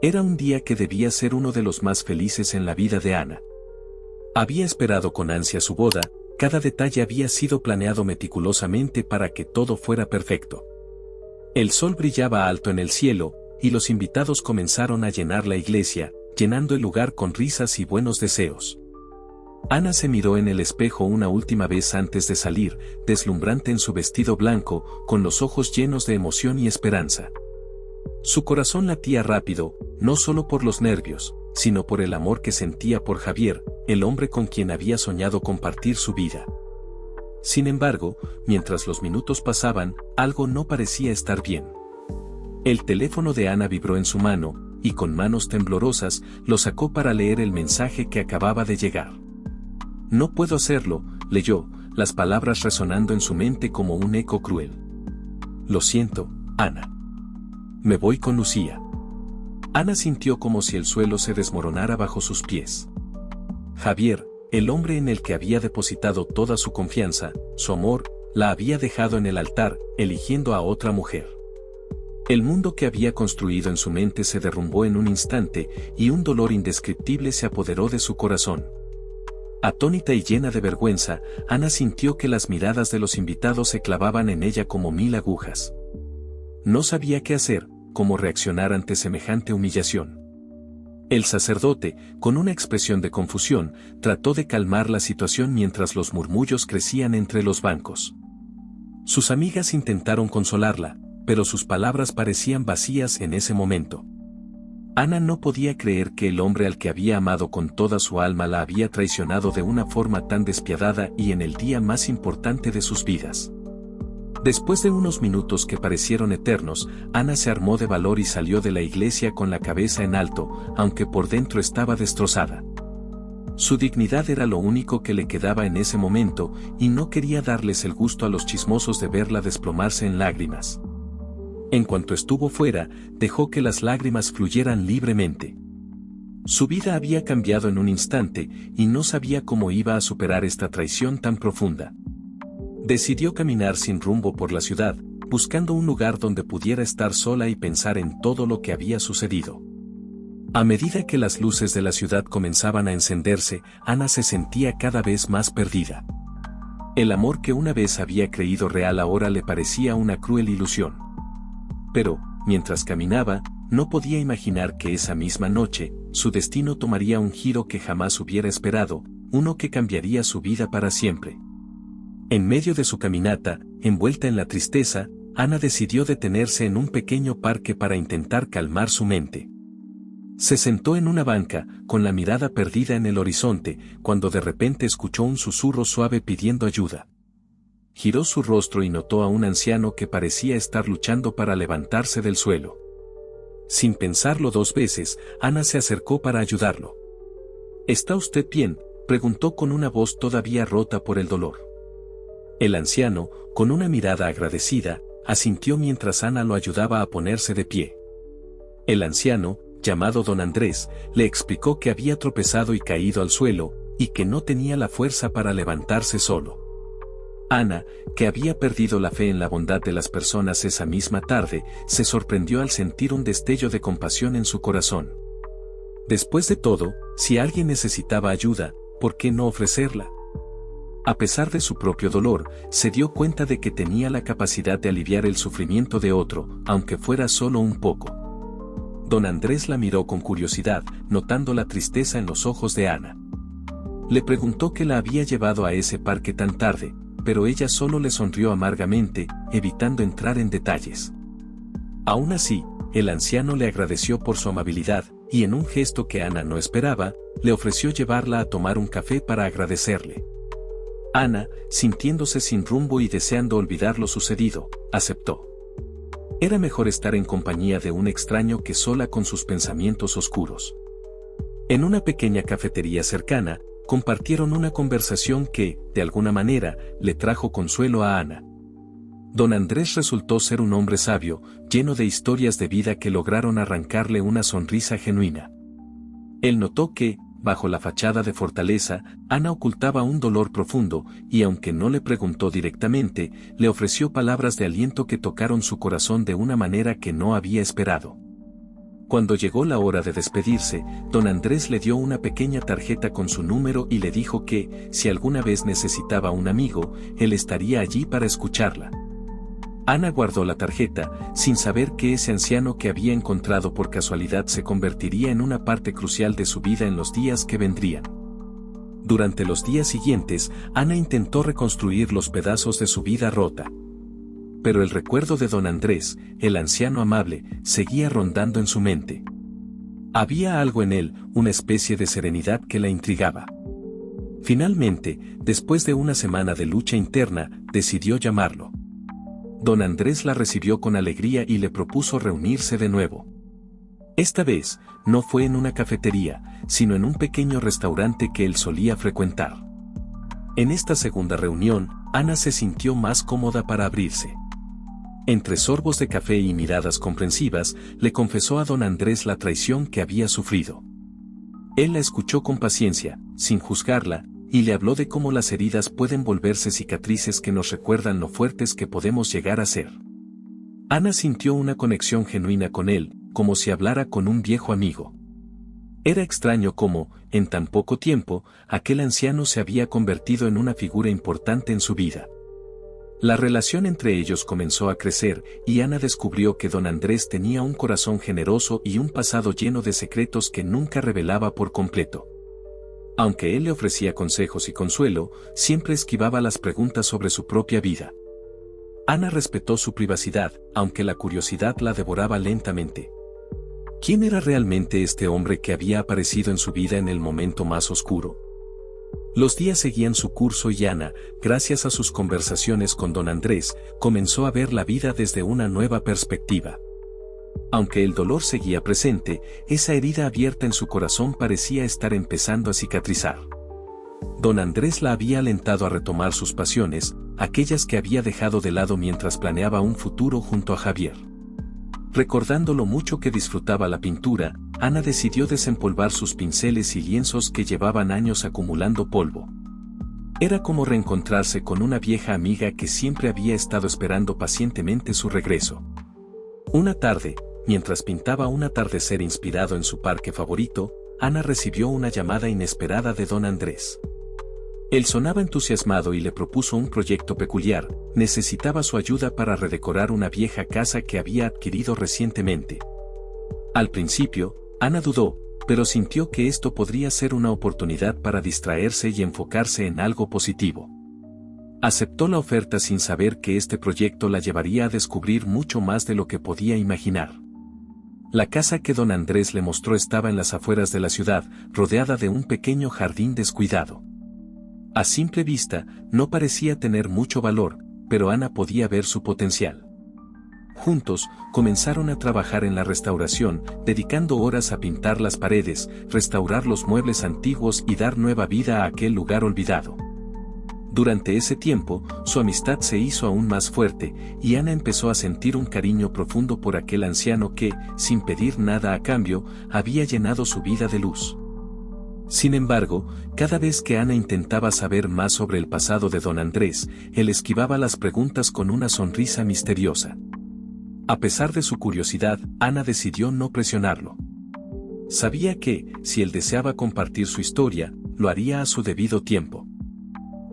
Era un día que debía ser uno de los más felices en la vida de Ana. Había esperado con ansia su boda, cada detalle había sido planeado meticulosamente para que todo fuera perfecto. El sol brillaba alto en el cielo, y los invitados comenzaron a llenar la iglesia, llenando el lugar con risas y buenos deseos. Ana se miró en el espejo una última vez antes de salir, deslumbrante en su vestido blanco, con los ojos llenos de emoción y esperanza. Su corazón latía rápido, no solo por los nervios, sino por el amor que sentía por Javier, el hombre con quien había soñado compartir su vida. Sin embargo, mientras los minutos pasaban, algo no parecía estar bien. El teléfono de Ana vibró en su mano, y con manos temblorosas, lo sacó para leer el mensaje que acababa de llegar. «No puedo hacerlo», leyó, las palabras resonando en su mente como un eco cruel. «Lo siento, Ana. Me voy con Lucía». Ana sintió como si el suelo se desmoronara bajo sus pies. Javier, el hombre en el que había depositado toda su confianza, su amor, la había dejado en el altar, eligiendo a otra mujer. El mundo que había construido en su mente se derrumbó en un instante, y un dolor indescriptible se apoderó de su corazón. Atónita y llena de vergüenza, Ana sintió que las miradas de los invitados se clavaban en ella como 1000 agujas. No sabía qué hacer, cómo reaccionar ante semejante humillación. El sacerdote, con una expresión de confusión, trató de calmar la situación mientras los murmullos crecían entre los bancos. Sus amigas intentaron consolarla, pero sus palabras parecían vacías en ese momento. Ana no podía creer que el hombre al que había amado con toda su alma la había traicionado de una forma tan despiadada y en el día más importante de sus vidas. Después de unos minutos que parecieron eternos, Ana se armó de valor y salió de la iglesia con la cabeza en alto, aunque por dentro estaba destrozada. Su dignidad era lo único que le quedaba en ese momento, y no quería darles el gusto a los chismosos de verla desplomarse en lágrimas. En cuanto estuvo fuera, dejó que las lágrimas fluyeran libremente. Su vida había cambiado en un instante, y no sabía cómo iba a superar esta traición tan profunda. Decidió caminar sin rumbo por la ciudad, buscando un lugar donde pudiera estar sola y pensar en todo lo que había sucedido. A medida que las luces de la ciudad comenzaban a encenderse, Ana se sentía cada vez más perdida. El amor que una vez había creído real ahora le parecía una cruel ilusión. Pero, mientras caminaba, no podía imaginar que esa misma noche, su destino tomaría un giro que jamás hubiera esperado, uno que cambiaría su vida para siempre. En medio de su caminata, envuelta en la tristeza, Ana decidió detenerse en un pequeño parque para intentar calmar su mente. Se sentó en una banca, con la mirada perdida en el horizonte, cuando de repente escuchó un susurro suave pidiendo ayuda. Giró su rostro y notó a un anciano que parecía estar luchando para levantarse del suelo. Sin pensarlo 2 veces, Ana se acercó para ayudarlo. «¿Está usted bien?», preguntó con una voz todavía rota por el dolor. El anciano, con una mirada agradecida, asintió mientras Ana lo ayudaba a ponerse de pie. El anciano, llamado don Andrés, le explicó que había tropezado y caído al suelo, y que no tenía la fuerza para levantarse solo. Ana, que había perdido la fe en la bondad de las personas esa misma tarde, se sorprendió al sentir un destello de compasión en su corazón. Después de todo, si alguien necesitaba ayuda, ¿por qué no ofrecerla? A pesar de su propio dolor, se dio cuenta de que tenía la capacidad de aliviar el sufrimiento de otro, aunque fuera solo un poco. Don Andrés la miró con curiosidad, notando la tristeza en los ojos de Ana. Le preguntó qué la había llevado a ese parque tan tarde, pero ella solo le sonrió amargamente, evitando entrar en detalles. Aún así, el anciano le agradeció por su amabilidad, y en un gesto que Ana no esperaba, le ofreció llevarla a tomar un café para agradecerle. Ana, sintiéndose sin rumbo y deseando olvidar lo sucedido, aceptó. Era mejor estar en compañía de un extraño que sola con sus pensamientos oscuros. En una pequeña cafetería cercana, compartieron una conversación que, de alguna manera, le trajo consuelo a Ana. Don Andrés resultó ser un hombre sabio, lleno de historias de vida que lograron arrancarle una sonrisa genuina. Él notó que, bajo la fachada de fortaleza, Ana ocultaba un dolor profundo, y aunque no le preguntó directamente, le ofreció palabras de aliento que tocaron su corazón de una manera que no había esperado. Cuando llegó la hora de despedirse, don Andrés le dio una pequeña tarjeta con su número y le dijo que, si alguna vez necesitaba un amigo, él estaría allí para escucharla. Ana guardó la tarjeta, sin saber que ese anciano que había encontrado por casualidad se convertiría en una parte crucial de su vida en los días que vendrían. Durante los días siguientes, Ana intentó reconstruir los pedazos de su vida rota. Pero el recuerdo de don Andrés, el anciano amable, seguía rondando en su mente. Había algo en él, una especie de serenidad que la intrigaba. Finalmente, después de una semana de lucha interna, decidió llamarlo. Don Andrés la recibió con alegría y le propuso reunirse de nuevo. Esta vez, no fue en una cafetería, sino en un pequeño restaurante que él solía frecuentar. En esta segunda reunión, Ana se sintió más cómoda para abrirse. Entre sorbos de café y miradas comprensivas, le confesó a don Andrés la traición que había sufrido. Él la escuchó con paciencia, sin juzgarla, y le habló de cómo las heridas pueden volverse cicatrices que nos recuerdan lo fuertes que podemos llegar a ser. Ana sintió una conexión genuina con él, como si hablara con un viejo amigo. Era extraño cómo, en tan poco tiempo, aquel anciano se había convertido en una figura importante en su vida. La relación entre ellos comenzó a crecer, y Ana descubrió que don Andrés tenía un corazón generoso y un pasado lleno de secretos que nunca revelaba por completo. Aunque él le ofrecía consejos y consuelo, siempre esquivaba las preguntas sobre su propia vida. Ana respetó su privacidad, aunque la curiosidad la devoraba lentamente. ¿Quién era realmente este hombre que había aparecido en su vida en el momento más oscuro? Los días seguían su curso y Ana, gracias a sus conversaciones con don Andrés, comenzó a ver la vida desde una nueva perspectiva. Aunque el dolor seguía presente, esa herida abierta en su corazón parecía estar empezando a cicatrizar. Don Andrés la había alentado a retomar sus pasiones, aquellas que había dejado de lado mientras planeaba un futuro junto a Javier. Recordando lo mucho que disfrutaba la pintura, Ana decidió desempolvar sus pinceles y lienzos que llevaban años acumulando polvo. Era como reencontrarse con una vieja amiga que siempre había estado esperando pacientemente su regreso. Una tarde, mientras pintaba un atardecer inspirado en su parque favorito, Ana recibió una llamada inesperada de don Andrés. Él sonaba entusiasmado y le propuso un proyecto peculiar. Necesitaba su ayuda para redecorar una vieja casa que había adquirido recientemente. Al principio, Ana dudó, pero sintió que esto podría ser una oportunidad para distraerse y enfocarse en algo positivo. Aceptó la oferta sin saber que este proyecto la llevaría a descubrir mucho más de lo que podía imaginar. La casa que don Andrés le mostró estaba en las afueras de la ciudad, rodeada de un pequeño jardín descuidado. A simple vista, no parecía tener mucho valor, pero Ana podía ver su potencial. Juntos, comenzaron a trabajar en la restauración, dedicando horas a pintar las paredes, restaurar los muebles antiguos y dar nueva vida a aquel lugar olvidado. Durante ese tiempo, su amistad se hizo aún más fuerte, y Ana empezó a sentir un cariño profundo por aquel anciano que, sin pedir nada a cambio, había llenado su vida de luz. Sin embargo, cada vez que Ana intentaba saber más sobre el pasado de don Andrés, él esquivaba las preguntas con una sonrisa misteriosa. A pesar de su curiosidad, Ana decidió no presionarlo. Sabía que, si él deseaba compartir su historia, lo haría a su debido tiempo.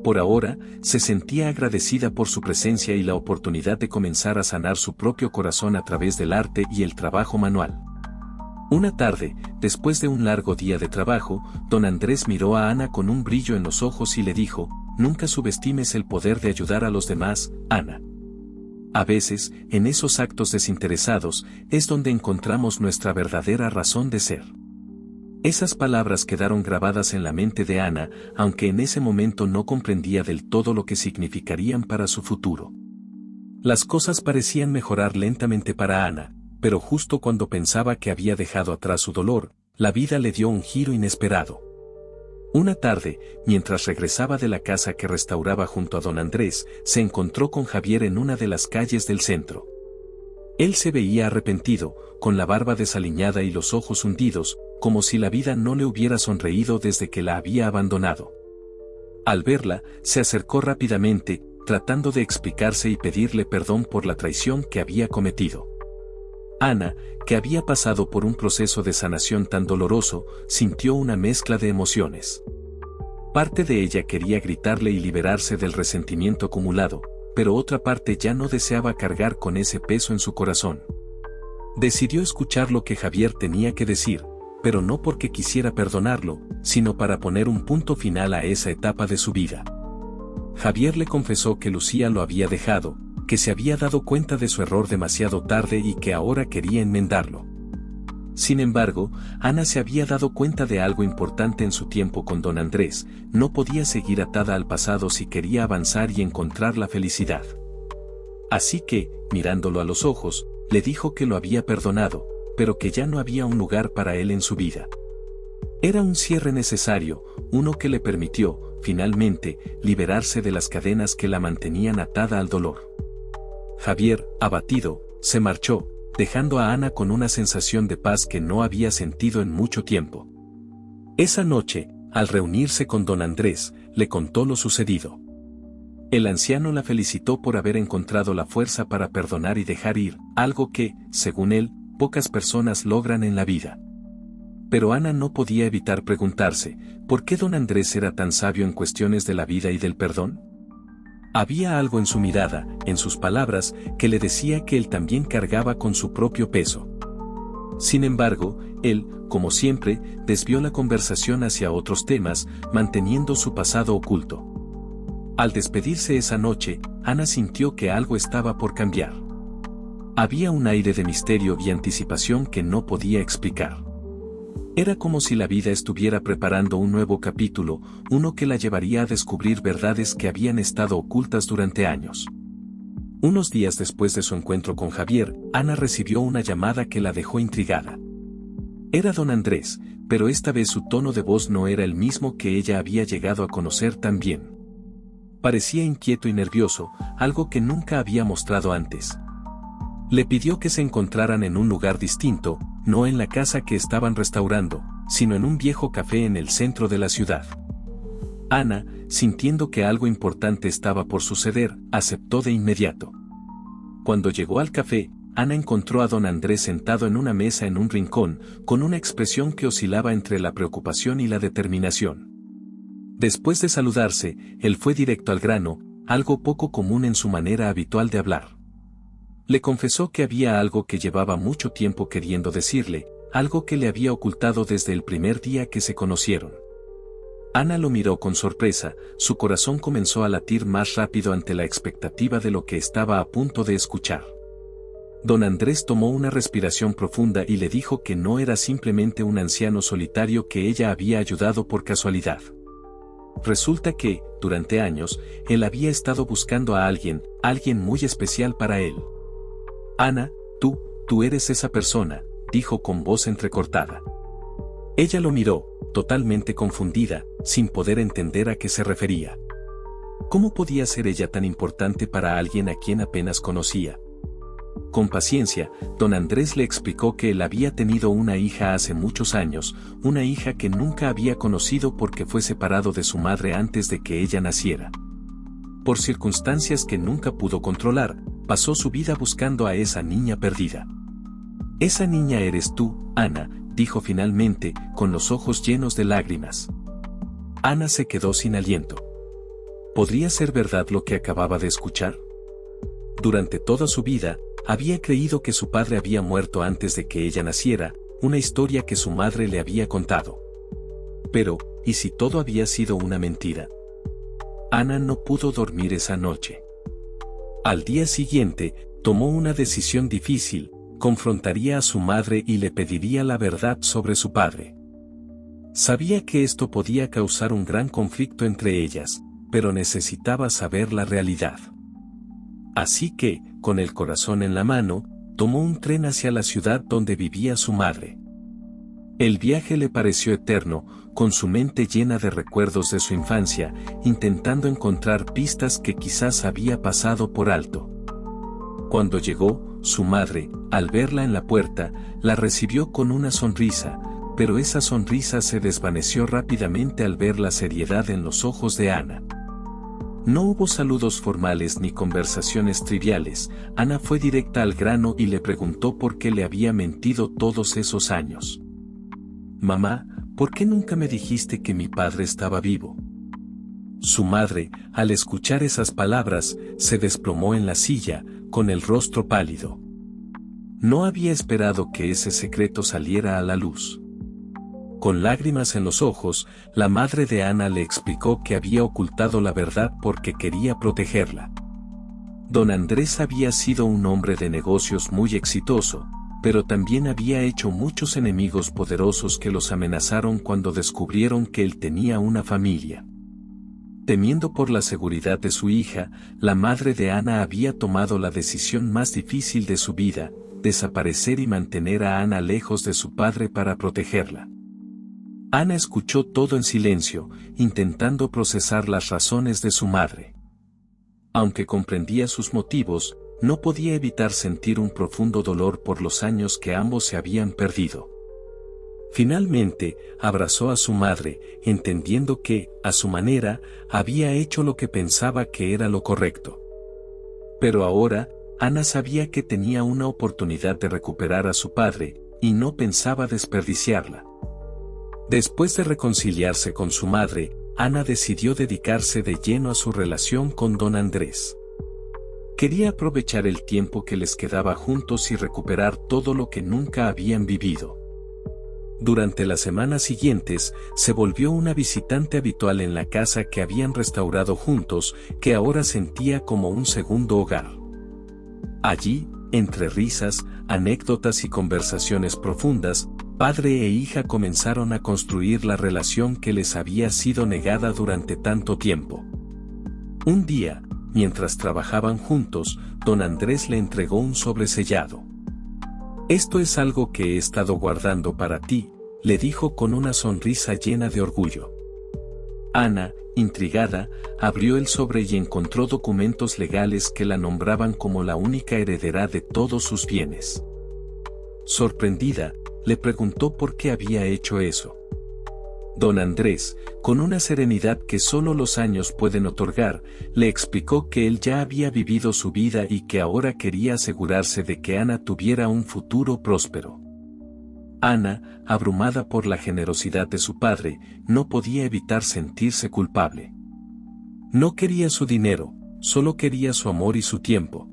Por ahora, se sentía agradecida por su presencia y la oportunidad de comenzar a sanar su propio corazón a través del arte y el trabajo manual. Una tarde, después de un largo día de trabajo, don Andrés miró a Ana con un brillo en los ojos y le dijo: «Nunca subestimes el poder de ayudar a los demás, Ana. A veces, en esos actos desinteresados, es donde encontramos nuestra verdadera razón de ser». Esas palabras quedaron grabadas en la mente de Ana, aunque en ese momento no comprendía del todo lo que significarían para su futuro. Las cosas parecían mejorar lentamente para Ana, pero justo cuando pensaba que había dejado atrás su dolor, la vida le dio un giro inesperado. Una tarde, mientras regresaba de la casa que restauraba junto a don Andrés, se encontró con Javier en una de las calles del centro. Él se veía arrepentido, con la barba desaliñada y los ojos hundidos, como si la vida no le hubiera sonreído desde que la había abandonado. Al verla, se acercó rápidamente, tratando de explicarse y pedirle perdón por la traición que había cometido. Ana, que había pasado por un proceso de sanación tan doloroso, sintió una mezcla de emociones. Parte de ella quería gritarle y liberarse del resentimiento acumulado, pero otra parte ya no deseaba cargar con ese peso en su corazón. Decidió escuchar lo que Javier tenía que decir, pero no porque quisiera perdonarlo, sino para poner un punto final a esa etapa de su vida. Javier le confesó que Lucía lo había dejado, que se había dado cuenta de su error demasiado tarde y que ahora quería enmendarlo. Sin embargo, Ana se había dado cuenta de algo importante en su tiempo con don Andrés: no podía seguir atada al pasado si quería avanzar y encontrar la felicidad. Así que, mirándolo a los ojos, le dijo que lo había perdonado, pero que ya no había un lugar para él en su vida. Era un cierre necesario, uno que le permitió, finalmente, liberarse de las cadenas que la mantenían atada al dolor. Javier, abatido, se marchó, dejando a Ana con una sensación de paz que no había sentido en mucho tiempo. Esa noche, al reunirse con don Andrés, le contó lo sucedido. El anciano la felicitó por haber encontrado la fuerza para perdonar y dejar ir, algo que, según él, pocas personas logran en la vida. Pero Ana no podía evitar preguntarse, ¿por qué don Andrés era tan sabio en cuestiones de la vida y del perdón? Había algo en su mirada, en sus palabras, que le decía que él también cargaba con su propio peso. Sin embargo, él, como siempre, desvió la conversación hacia otros temas, manteniendo su pasado oculto. Al despedirse esa noche, Ana sintió que algo estaba por cambiar. Había un aire de misterio y anticipación que no podía explicar. Era como si la vida estuviera preparando un nuevo capítulo, uno que la llevaría a descubrir verdades que habían estado ocultas durante años. Unos días después de su encuentro con Javier, Ana recibió una llamada que la dejó intrigada. Era don Andrés, pero esta vez su tono de voz no era el mismo que ella había llegado a conocer tan bien. Parecía inquieto y nervioso, algo que nunca había mostrado antes. Le pidió que se encontraran en un lugar distinto, no en la casa que estaban restaurando, sino en un viejo café en el centro de la ciudad. Ana, sintiendo que algo importante estaba por suceder, aceptó de inmediato. Cuando llegó al café, Ana encontró a don Andrés sentado en una mesa en un rincón, con una expresión que oscilaba entre la preocupación y la determinación. Después de saludarse, él fue directo al grano, algo poco común en su manera habitual de hablar. Le confesó que había algo que llevaba mucho tiempo queriendo decirle, algo que le había ocultado desde el primer día que se conocieron. Ana lo miró con sorpresa, su corazón comenzó a latir más rápido ante la expectativa de lo que estaba a punto de escuchar. Don Andrés tomó una respiración profunda y le dijo que no era simplemente un anciano solitario que ella había ayudado por casualidad. Resulta que, durante años, él había estado buscando a alguien muy especial para él. Ana, tú eres esa persona, dijo con voz entrecortada. Ella lo miró, totalmente confundida, sin poder entender a qué se refería. ¿Cómo podía ser ella tan importante para alguien a quien apenas conocía? Con paciencia, don Andrés le explicó que él había tenido una hija hace muchos años, una hija que nunca había conocido porque fue separado de su madre antes de que ella naciera. Por circunstancias que nunca pudo controlar, pasó su vida buscando a esa niña perdida. Esa niña eres tú, Ana, dijo finalmente, con los ojos llenos de lágrimas. Ana se quedó sin aliento. ¿Podría ser verdad lo que acababa de escuchar? Durante toda su vida, había creído que su padre había muerto antes de que ella naciera, una historia que su madre le había contado. Pero, ¿y si todo había sido una mentira? Ana no pudo dormir esa noche. Al día siguiente, tomó una decisión difícil: confrontaría a su madre y le pediría la verdad sobre su padre. Sabía que esto podía causar un gran conflicto entre ellas, pero necesitaba saber la realidad. Así que, con el corazón en la mano, tomó un tren hacia la ciudad donde vivía su madre. El viaje le pareció eterno, con su mente llena de recuerdos de su infancia, intentando encontrar pistas que quizás había pasado por alto. Cuando llegó, su madre, al verla en la puerta, la recibió con una sonrisa, pero esa sonrisa se desvaneció rápidamente al ver la seriedad en los ojos de Ana. No hubo saludos formales ni conversaciones triviales. Ana fue directa al grano y le preguntó por qué le había mentido todos esos años. «Mamá, ¿por qué nunca me dijiste que mi padre estaba vivo?». Su madre, al escuchar esas palabras, se desplomó en la silla, con el rostro pálido. No había esperado que ese secreto saliera a la luz. Con lágrimas en los ojos, la madre de Ana le explicó que había ocultado la verdad porque quería protegerla. Don Andrés había sido un hombre de negocios muy exitoso, pero también había hecho muchos enemigos poderosos que los amenazaron cuando descubrieron que él tenía una familia. Temiendo por la seguridad de su hija, la madre de Ana había tomado la decisión más difícil de su vida: desaparecer y mantener a Ana lejos de su padre para protegerla. Ana escuchó todo en silencio, intentando procesar las razones de su madre. Aunque comprendía sus motivos, no podía evitar sentir un profundo dolor por los años que ambos se habían perdido. Finalmente, abrazó a su madre, entendiendo que, a su manera, había hecho lo que pensaba que era lo correcto. Pero ahora, Ana sabía que tenía una oportunidad de recuperar a su padre, y no pensaba desperdiciarla. Después de reconciliarse con su madre, Ana decidió dedicarse de lleno a su relación con don Andrés. Quería aprovechar el tiempo que les quedaba juntos y recuperar todo lo que nunca habían vivido. Durante las semanas siguientes, se volvió una visitante habitual en la casa que habían restaurado juntos, que ahora sentía como un segundo hogar. Allí, entre risas, anécdotas y conversaciones profundas, padre e hija comenzaron a construir la relación que les había sido negada durante tanto tiempo. Un día, mientras trabajaban juntos, don Andrés le entregó un sobre sellado. «Esto es algo que he estado guardando para ti», le dijo con una sonrisa llena de orgullo. Ana, intrigada, abrió el sobre y encontró documentos legales que la nombraban como la única heredera de todos sus bienes. Sorprendida, le preguntó por qué había hecho eso. Don Andrés, con una serenidad que solo los años pueden otorgar, le explicó que él ya había vivido su vida y que ahora quería asegurarse de que Ana tuviera un futuro próspero. Ana, abrumada por la generosidad de su padre, no podía evitar sentirse culpable. No quería su dinero, solo quería su amor y su tiempo.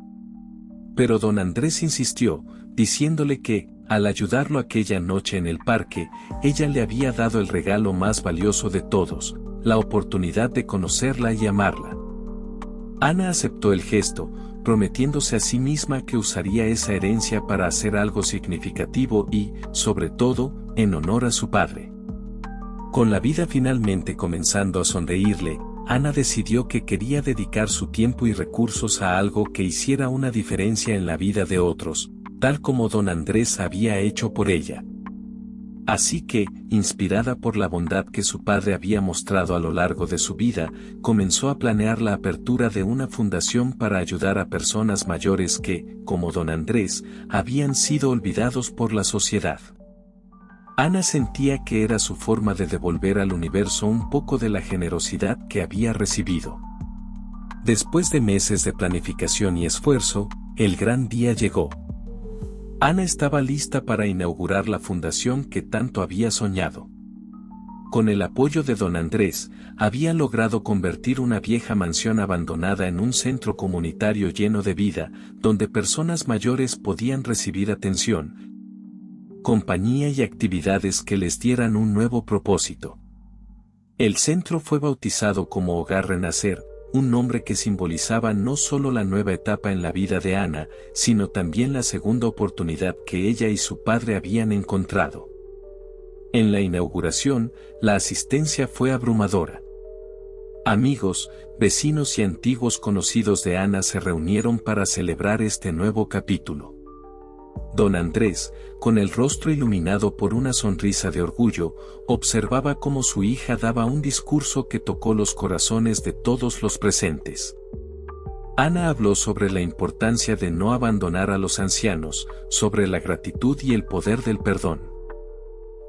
Pero don Andrés insistió, diciéndole que, al ayudarlo aquella noche en el parque, ella le había dado el regalo más valioso de todos, la oportunidad de conocerla y amarla. Ana aceptó el gesto, prometiéndose a sí misma que usaría esa herencia para hacer algo significativo y, sobre todo, en honor a su padre. Con la vida finalmente comenzando a sonreírle, Ana decidió que quería dedicar su tiempo y recursos a algo que hiciera una diferencia en la vida de otros, tal como don Andrés había hecho por ella. Así que, inspirada por la bondad que su padre había mostrado a lo largo de su vida, comenzó a planear la apertura de una fundación para ayudar a personas mayores que, como don Andrés, habían sido olvidados por la sociedad. Ana sentía que era su forma de devolver al universo un poco de la generosidad que había recibido. Después de meses de planificación y esfuerzo, el gran día llegó. Ana estaba lista para inaugurar la fundación que tanto había soñado. Con el apoyo de don Andrés, había logrado convertir una vieja mansión abandonada en un centro comunitario lleno de vida, donde personas mayores podían recibir atención, compañía y actividades que les dieran un nuevo propósito. El centro fue bautizado como Hogar Renacer, un nombre que simbolizaba no solo la nueva etapa en la vida de Ana, sino también la segunda oportunidad que ella y su padre habían encontrado. En la inauguración, la asistencia fue abrumadora. Amigos, vecinos y antiguos conocidos de Ana se reunieron para celebrar este nuevo capítulo. Don Andrés, con el rostro iluminado por una sonrisa de orgullo, observaba cómo su hija daba un discurso que tocó los corazones de todos los presentes. Ana habló sobre la importancia de no abandonar a los ancianos, sobre la gratitud y el poder del perdón.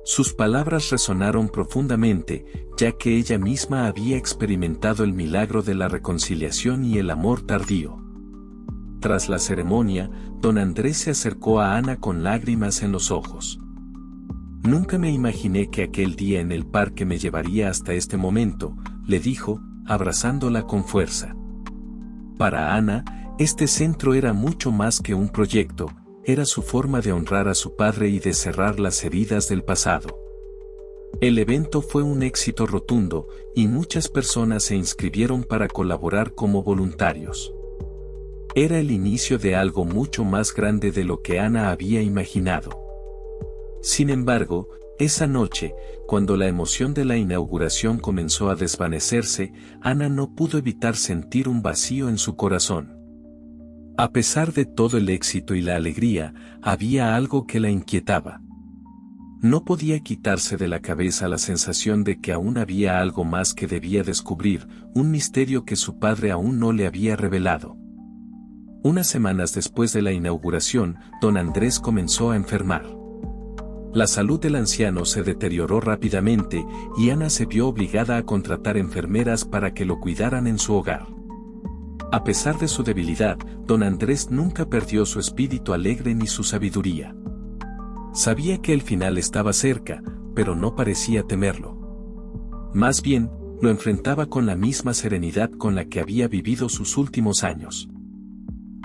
Sus palabras resonaron profundamente, ya que ella misma había experimentado el milagro de la reconciliación y el amor tardío. Tras la ceremonia, don Andrés se acercó a Ana con lágrimas en los ojos. «Nunca me imaginé que aquel día en el parque me llevaría hasta este momento», le dijo, abrazándola con fuerza. Para Ana, este centro era mucho más que un proyecto, era su forma de honrar a su padre y de cerrar las heridas del pasado. El evento fue un éxito rotundo, y muchas personas se inscribieron para colaborar como voluntarios. Era el inicio de algo mucho más grande de lo que Ana había imaginado. Sin embargo, esa noche, cuando la emoción de la inauguración comenzó a desvanecerse, Ana no pudo evitar sentir un vacío en su corazón. A pesar de todo el éxito y la alegría, había algo que la inquietaba. No podía quitarse de la cabeza la sensación de que aún había algo más que debía descubrir, un misterio que su padre aún no le había revelado. Unas semanas después de la inauguración, don Andrés comenzó a enfermar. La salud del anciano se deterioró rápidamente y Ana se vio obligada a contratar enfermeras para que lo cuidaran en su hogar. A pesar de su debilidad, don Andrés nunca perdió su espíritu alegre ni su sabiduría. Sabía que el final estaba cerca, pero no parecía temerlo. Más bien, lo enfrentaba con la misma serenidad con la que había vivido sus últimos años.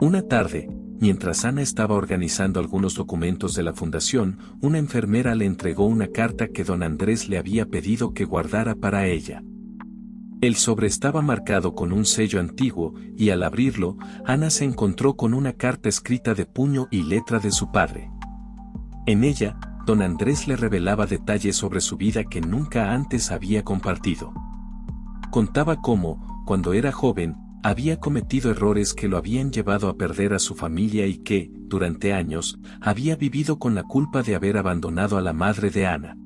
Una tarde, mientras Ana estaba organizando algunos documentos de la fundación, una enfermera le entregó una carta que don Andrés le había pedido que guardara para ella. El sobre estaba marcado con un sello antiguo, y al abrirlo, Ana se encontró con una carta escrita de puño y letra de su padre. En ella, don Andrés le revelaba detalles sobre su vida que nunca antes había compartido. Contaba cómo, cuando era joven, había cometido errores que lo habían llevado a perder a su familia y que, durante años, había vivido con la culpa de haber abandonado a la madre de Ana.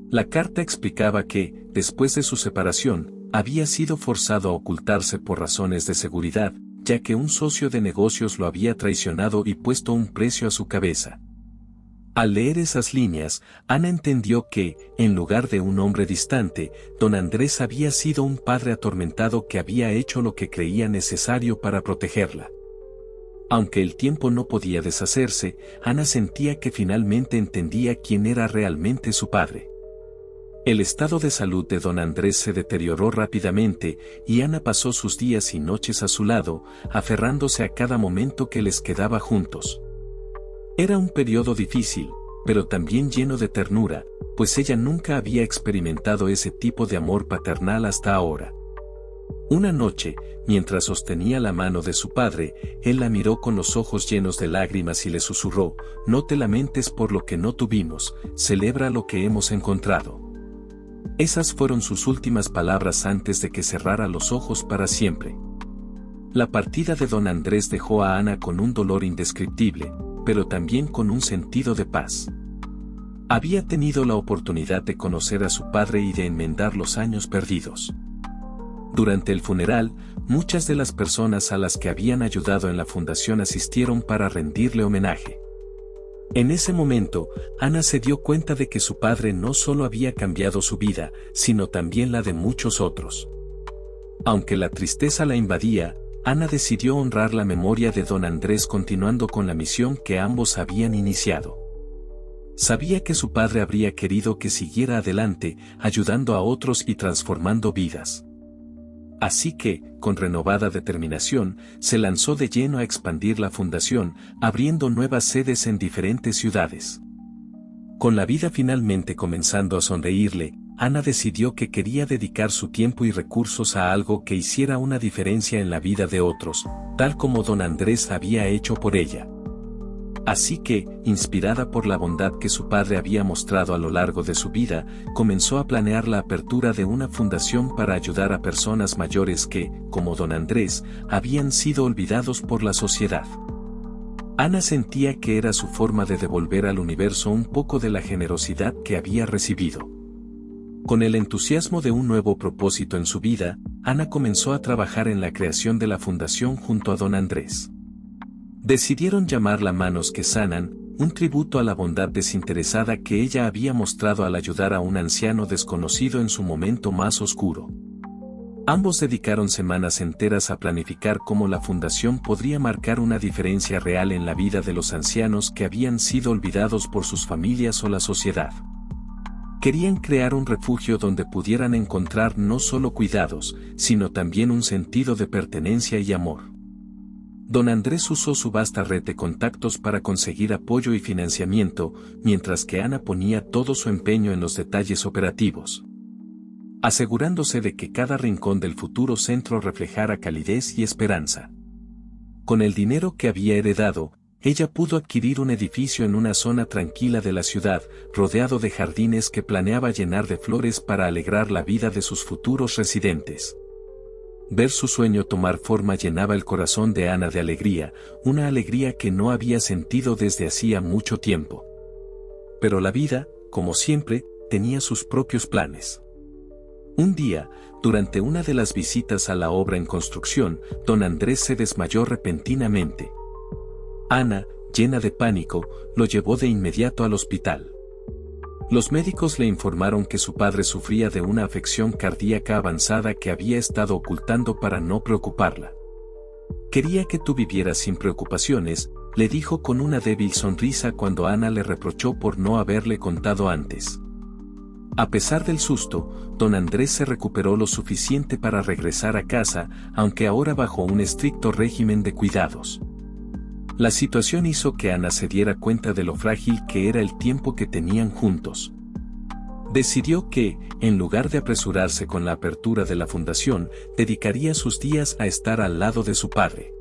La carta explicaba que, después de su separación, había sido forzado a ocultarse por razones de seguridad, ya que un socio de negocios lo había traicionado y puesto un precio a su cabeza. Al leer esas líneas, Ana entendió que, en lugar de un hombre distante, don Andrés había sido un padre atormentado que había hecho lo que creía necesario para protegerla. Aunque el tiempo no podía deshacerse, Ana sentía que finalmente entendía quién era realmente su padre. El estado de salud de don Andrés se deterioró rápidamente, y Ana pasó sus días y noches a su lado, aferrándose a cada momento que les quedaba juntos. Era un periodo difícil, pero también lleno de ternura, pues ella nunca había experimentado ese tipo de amor paternal hasta ahora. Una noche, mientras sostenía la mano de su padre, él la miró con los ojos llenos de lágrimas y le susurró: «No te lamentes por lo que no tuvimos, celebra lo que hemos encontrado». Esas fueron sus últimas palabras antes de que cerrara los ojos para siempre. La partida de don Andrés dejó a Ana con un dolor indescriptible, pero también con un sentido de paz. Había tenido la oportunidad de conocer a su padre y de enmendar los años perdidos. Durante el funeral, muchas de las personas a las que habían ayudado en la fundación asistieron para rendirle homenaje. En ese momento, Ana se dio cuenta de que su padre no solo había cambiado su vida, sino también la de muchos otros. Aunque la tristeza la invadía, Ana decidió honrar la memoria de don Andrés continuando con la misión que ambos habían iniciado. Sabía que su padre habría querido que siguiera adelante, ayudando a otros y transformando vidas. Así que, con renovada determinación, se lanzó de lleno a expandir la fundación, abriendo nuevas sedes en diferentes ciudades. Con la vida finalmente comenzando a sonreírle, Ana decidió que quería dedicar su tiempo y recursos a algo que hiciera una diferencia en la vida de otros, tal como don Andrés había hecho por ella. Así que, inspirada por la bondad que su padre había mostrado a lo largo de su vida, comenzó a planear la apertura de una fundación para ayudar a personas mayores que, como don Andrés, habían sido olvidados por la sociedad. Ana sentía que era su forma de devolver al universo un poco de la generosidad que había recibido. Con el entusiasmo de un nuevo propósito en su vida, Ana comenzó a trabajar en la creación de la fundación junto a don Andrés. Decidieron llamarla Manos que Sanan, un tributo a la bondad desinteresada que ella había mostrado al ayudar a un anciano desconocido en su momento más oscuro. Ambos dedicaron semanas enteras a planificar cómo la fundación podría marcar una diferencia real en la vida de los ancianos que habían sido olvidados por sus familias o la sociedad. Querían crear un refugio donde pudieran encontrar no solo cuidados, sino también un sentido de pertenencia y amor. Don Andrés usó su vasta red de contactos para conseguir apoyo y financiamiento, mientras que Ana ponía todo su empeño en los detalles operativos, asegurándose de que cada rincón del futuro centro reflejara calidez y esperanza. Con el dinero que había heredado, ella pudo adquirir un edificio en una zona tranquila de la ciudad, rodeado de jardines que planeaba llenar de flores para alegrar la vida de sus futuros residentes. Ver su sueño tomar forma llenaba el corazón de Ana de alegría, una alegría que no había sentido desde hacía mucho tiempo. Pero la vida, como siempre, tenía sus propios planes. Un día, durante una de las visitas a la obra en construcción, don Andrés se desmayó repentinamente. Ana, llena de pánico, lo llevó de inmediato al hospital. Los médicos le informaron que su padre sufría de una afección cardíaca avanzada que había estado ocultando para no preocuparla. «Quería que tú vivieras sin preocupaciones», le dijo con una débil sonrisa cuando Ana le reprochó por no haberle contado antes. A pesar del susto, don Andrés se recuperó lo suficiente para regresar a casa, aunque ahora bajo un estricto régimen de cuidados. La situación hizo que Ana se diera cuenta de lo frágil que era el tiempo que tenían juntos. Decidió que, en lugar de apresurarse con la apertura de la fundación, dedicaría sus días a estar al lado de su padre.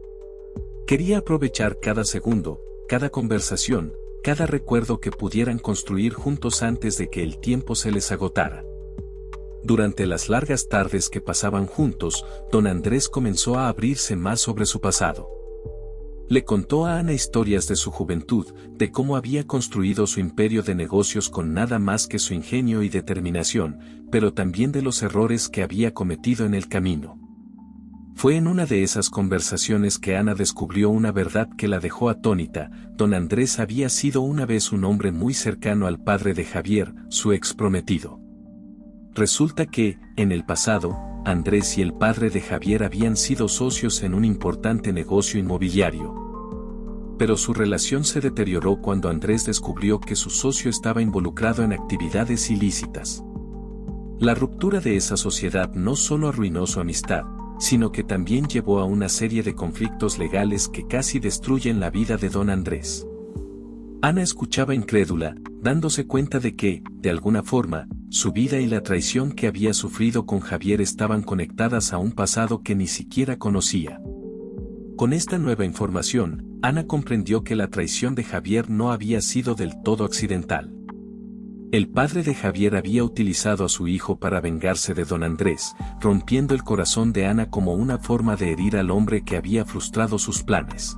Quería aprovechar cada segundo, cada conversación, cada recuerdo que pudieran construir juntos antes de que el tiempo se les agotara. Durante las largas tardes que pasaban juntos, don Andrés comenzó a abrirse más sobre su pasado. Le contó a Ana historias de su juventud, de cómo había construido su imperio de negocios con nada más que su ingenio y determinación, pero también de los errores que había cometido en el camino. Fue en una de esas conversaciones que Ana descubrió una verdad que la dejó atónita. Don Andrés había sido una vez un hombre muy cercano al padre de Javier, su ex prometido. Resulta que, en el pasado, Andrés y el padre de Javier habían sido socios en un importante negocio inmobiliario. Pero su relación se deterioró cuando Andrés descubrió que su socio estaba involucrado en actividades ilícitas. La ruptura de esa sociedad no solo arruinó su amistad, sino que también llevó a una serie de conflictos legales que casi destruyen la vida de don Andrés. Ana escuchaba incrédula, dándose cuenta de que, de alguna forma, su vida y la traición que había sufrido con Javier estaban conectadas a un pasado que ni siquiera conocía. Con esta nueva información, Ana comprendió que la traición de Javier no había sido del todo accidental. El padre de Javier había utilizado a su hijo para vengarse de don Andrés, rompiendo el corazón de Ana como una forma de herir al hombre que había frustrado sus planes.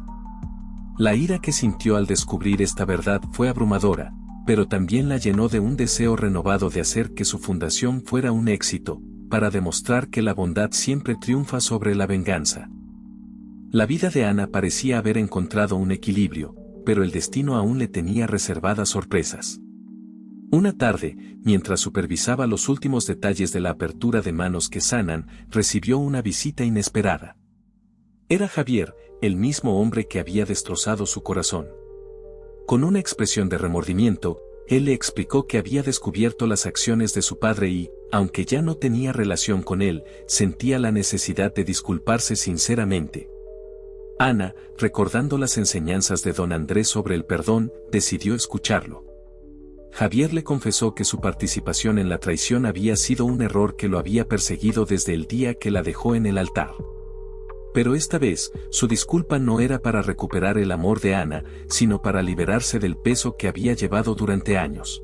La ira que sintió al descubrir esta verdad fue abrumadora, pero también la llenó de un deseo renovado de hacer que su fundación fuera un éxito, para demostrar que la bondad siempre triunfa sobre la venganza. La vida de Ana parecía haber encontrado un equilibrio, pero el destino aún le tenía reservadas sorpresas. Una tarde, mientras supervisaba los últimos detalles de la apertura de Manos que Sanan, recibió una visita inesperada. Era Javier, el mismo hombre que había destrozado su corazón. Con una expresión de remordimiento, él le explicó que había descubierto las acciones de su padre y, aunque ya no tenía relación con él, sentía la necesidad de disculparse sinceramente. Ana, recordando las enseñanzas de don Andrés sobre el perdón, decidió escucharlo. Javier le confesó que su participación en la traición había sido un error que lo había perseguido desde el día que la dejó en el altar. Pero esta vez, su disculpa no era para recuperar el amor de Ana, sino para liberarse del peso que había llevado durante años.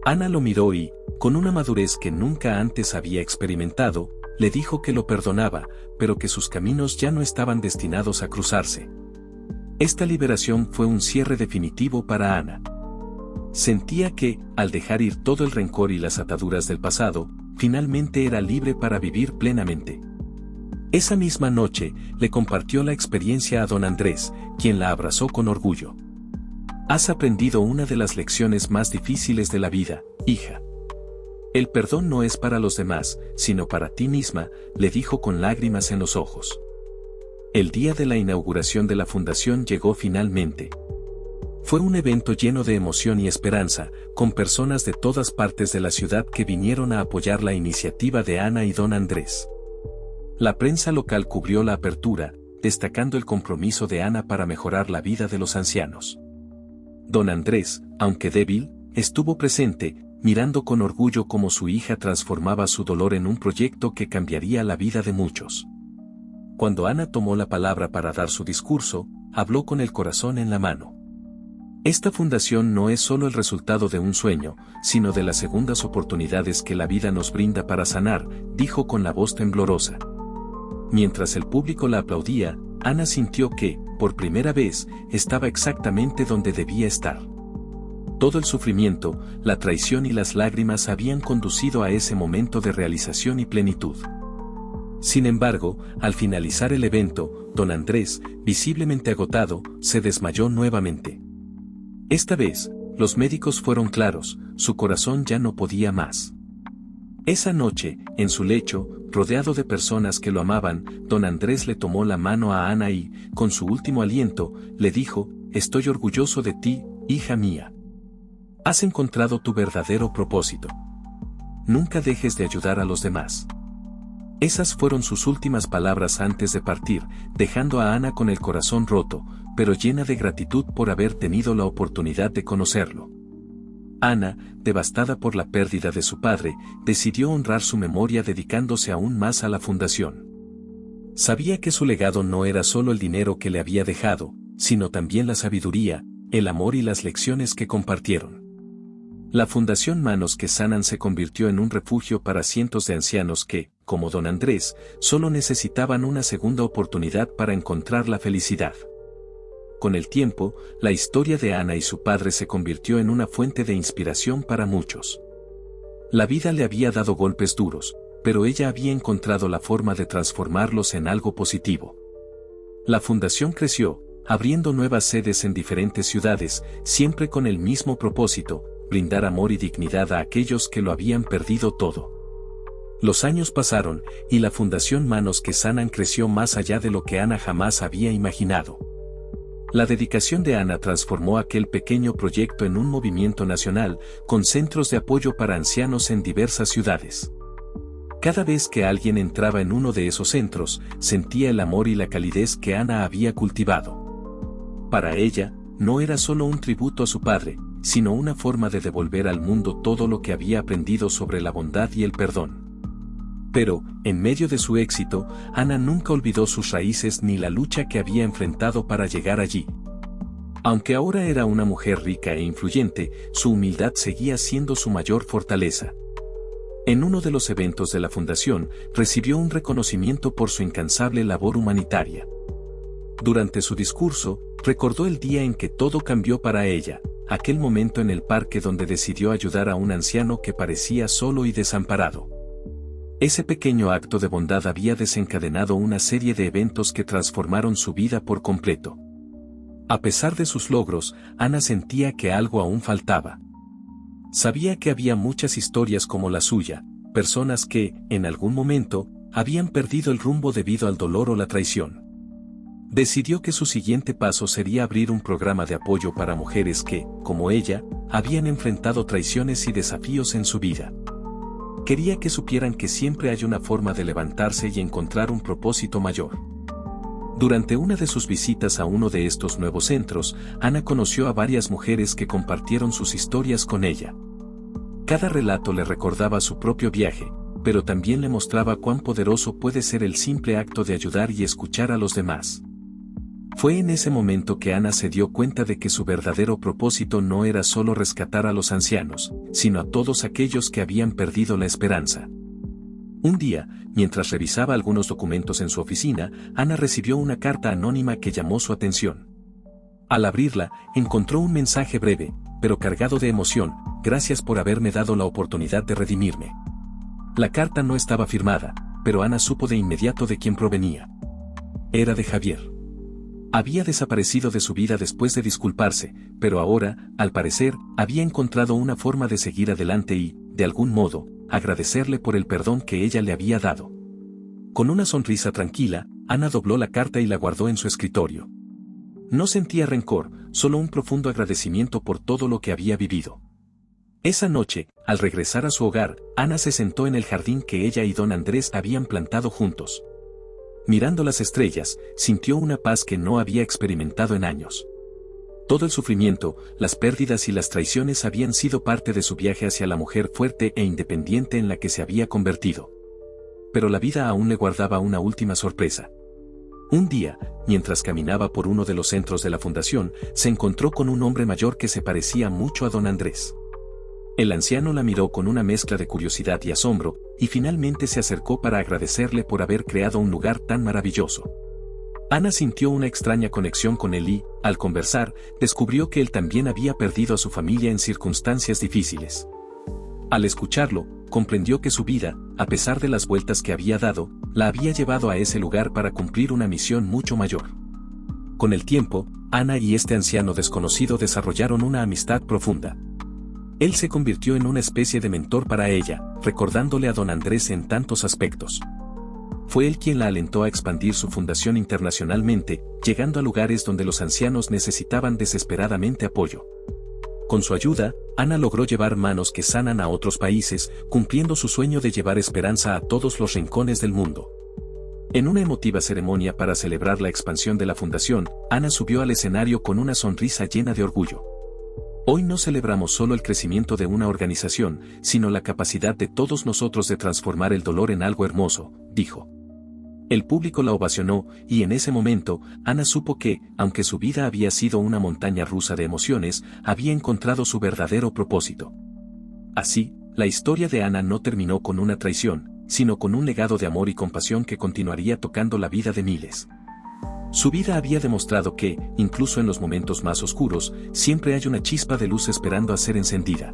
Ana lo miró y, con una madurez que nunca antes había experimentado, le dijo que lo perdonaba, pero que sus caminos ya no estaban destinados a cruzarse. Esta liberación fue un cierre definitivo para Ana. Sentía que, al dejar ir todo el rencor y las ataduras del pasado, finalmente era libre para vivir plenamente. Esa misma noche, le compartió la experiencia a don Andrés, quien la abrazó con orgullo. Has aprendido una de las lecciones más difíciles de la vida, hija. El perdón no es para los demás, sino para ti misma, le dijo con lágrimas en los ojos. El día de la inauguración de la fundación llegó finalmente. Fue un evento lleno de emoción y esperanza, con personas de todas partes de la ciudad que vinieron a apoyar la iniciativa de Ana y don Andrés. La prensa local cubrió la apertura, destacando el compromiso de Ana para mejorar la vida de los ancianos. Don Andrés, aunque débil, estuvo presente, mirando con orgullo cómo su hija transformaba su dolor en un proyecto que cambiaría la vida de muchos. Cuando Ana tomó la palabra para dar su discurso, habló con el corazón en la mano. Esta fundación no es solo el resultado de un sueño, sino de las segundas oportunidades que la vida nos brinda para sanar, dijo con la voz temblorosa. Mientras el público la aplaudía, Ana sintió que, por primera vez, estaba exactamente donde debía estar. Todo el sufrimiento, la traición y las lágrimas habían conducido a ese momento de realización y plenitud. Sin embargo, al finalizar el evento, don Andrés, visiblemente agotado, se desmayó nuevamente. Esta vez, los médicos fueron claros, su corazón ya no podía más. Esa noche, en su lecho, rodeado de personas que lo amaban, don Andrés le tomó la mano a Ana y, con su último aliento, le dijo: «Estoy orgulloso de ti, hija mía. Has encontrado tu verdadero propósito. Nunca dejes de ayudar a los demás». Esas fueron sus últimas palabras antes de partir, dejando a Ana con el corazón roto, pero llena de gratitud por haber tenido la oportunidad de conocerlo. Ana, devastada por la pérdida de su padre, decidió honrar su memoria dedicándose aún más a la fundación. Sabía que su legado no era solo el dinero que le había dejado, sino también la sabiduría, el amor y las lecciones que compartieron. La Fundación Manos que Sanan se convirtió en un refugio para cientos de ancianos que, como don Andrés, solo necesitaban una segunda oportunidad para encontrar la felicidad. Con el tiempo, la historia de Ana y su padre se convirtió en una fuente de inspiración para muchos. La vida le había dado golpes duros, pero ella había encontrado la forma de transformarlos en algo positivo. La fundación creció, abriendo nuevas sedes en diferentes ciudades, siempre con el mismo propósito: brindar amor y dignidad a aquellos que lo habían perdido todo. Los años pasaron, y la Fundación Manos que Sanan creció más allá de lo que Ana jamás había imaginado. La dedicación de Ana transformó aquel pequeño proyecto en un movimiento nacional, con centros de apoyo para ancianos en diversas ciudades. Cada vez que alguien entraba en uno de esos centros, sentía el amor y la calidez que Ana había cultivado. Para ella, no era solo un tributo a su padre, sino una forma de devolver al mundo todo lo que había aprendido sobre la bondad y el perdón. Pero, en medio de su éxito, Ana nunca olvidó sus raíces ni la lucha que había enfrentado para llegar allí. Aunque ahora era una mujer rica e influyente, su humildad seguía siendo su mayor fortaleza. En uno de los eventos de la fundación, recibió un reconocimiento por su incansable labor humanitaria. Durante su discurso, recordó el día en que todo cambió para ella, aquel momento en el parque donde decidió ayudar a un anciano que parecía solo y desamparado. Ese pequeño acto de bondad había desencadenado una serie de eventos que transformaron su vida por completo. A pesar de sus logros, Ana sentía que algo aún faltaba. Sabía que había muchas historias como la suya, personas que, en algún momento, habían perdido el rumbo debido al dolor o la traición. Decidió que su siguiente paso sería abrir un programa de apoyo para mujeres que, como ella, habían enfrentado traiciones y desafíos en su vida. Quería que supieran que siempre hay una forma de levantarse y encontrar un propósito mayor. Durante una de sus visitas a uno de estos nuevos centros, Ana conoció a varias mujeres que compartieron sus historias con ella. Cada relato le recordaba su propio viaje, pero también le mostraba cuán poderoso puede ser el simple acto de ayudar y escuchar a los demás. Fue en ese momento que Ana se dio cuenta de que su verdadero propósito no era solo rescatar a los ancianos, sino a todos aquellos que habían perdido la esperanza. Un día, mientras revisaba algunos documentos en su oficina, Ana recibió una carta anónima que llamó su atención. Al abrirla, encontró un mensaje breve, pero cargado de emoción: «Gracias por haberme dado la oportunidad de redimirme». La carta no estaba firmada, pero Ana supo de inmediato de quién provenía. Era de Javier. Había desaparecido de su vida después de disculparse, pero ahora, al parecer, había encontrado una forma de seguir adelante y, de algún modo, agradecerle por el perdón que ella le había dado. Con una sonrisa tranquila, Ana dobló la carta y la guardó en su escritorio. No sentía rencor, solo un profundo agradecimiento por todo lo que había vivido. Esa noche, al regresar a su hogar, Ana se sentó en el jardín que ella y don Andrés habían plantado juntos. Mirando las estrellas, sintió una paz que no había experimentado en años. Todo el sufrimiento, las pérdidas y las traiciones habían sido parte de su viaje hacia la mujer fuerte e independiente en la que se había convertido. Pero la vida aún le guardaba una última sorpresa. Un día, mientras caminaba por uno de los centros de la fundación, se encontró con un hombre mayor que se parecía mucho a don Andrés. El anciano la miró con una mezcla de curiosidad y asombro, y finalmente se acercó para agradecerle por haber creado un lugar tan maravilloso. Ana sintió una extraña conexión con él y, al conversar, descubrió que él también había perdido a su familia en circunstancias difíciles. Al escucharlo, comprendió que su vida, a pesar de las vueltas que había dado, la había llevado a ese lugar para cumplir una misión mucho mayor. Con el tiempo, Ana y este anciano desconocido desarrollaron una amistad profunda. Él se convirtió en una especie de mentor para ella, recordándole a don Andrés en tantos aspectos. Fue él quien la alentó a expandir su fundación internacionalmente, llegando a lugares donde los ancianos necesitaban desesperadamente apoyo. Con su ayuda, Ana logró llevar manos que sanan a otros países, cumpliendo su sueño de llevar esperanza a todos los rincones del mundo. En una emotiva ceremonia para celebrar la expansión de la fundación, Ana subió al escenario con una sonrisa llena de orgullo. Hoy no celebramos solo el crecimiento de una organización, sino la capacidad de todos nosotros de transformar el dolor en algo hermoso, dijo. El público la ovacionó, y en ese momento, Ana supo que, aunque su vida había sido una montaña rusa de emociones, había encontrado su verdadero propósito. Así, la historia de Ana no terminó con una traición, sino con un legado de amor y compasión que continuaría tocando la vida de miles. Su vida había demostrado que, incluso en los momentos más oscuros, siempre hay una chispa de luz esperando a ser encendida.